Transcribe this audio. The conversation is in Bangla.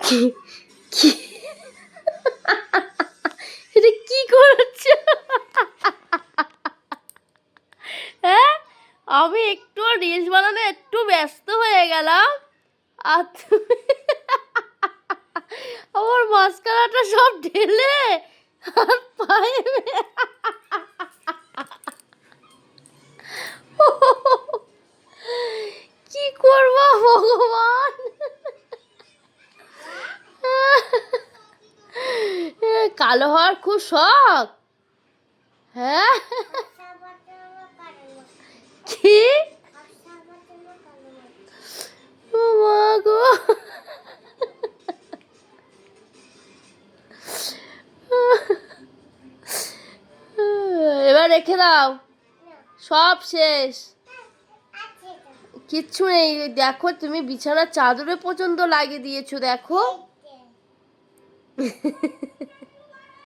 কি কি এটা কি করছো? হ্যাঁ, আমি একটু রিলস বানানো একটু ব্যস্ত হয়ে গেলাম আর তুমি আমার মাস্কারাটা সব ঢেলে আর পায়ে কি করবো ভগবান। কালো হওয়ার খুব শখ। হ্যাঁ, কি ও মা গো। এবার রেখে দাও, সব শেষ, কিচ্ছু নেই। দেখো তুমি বিছানার চাদরে পর্যন্ত লাগিয়ে দিয়েছো, দেখো।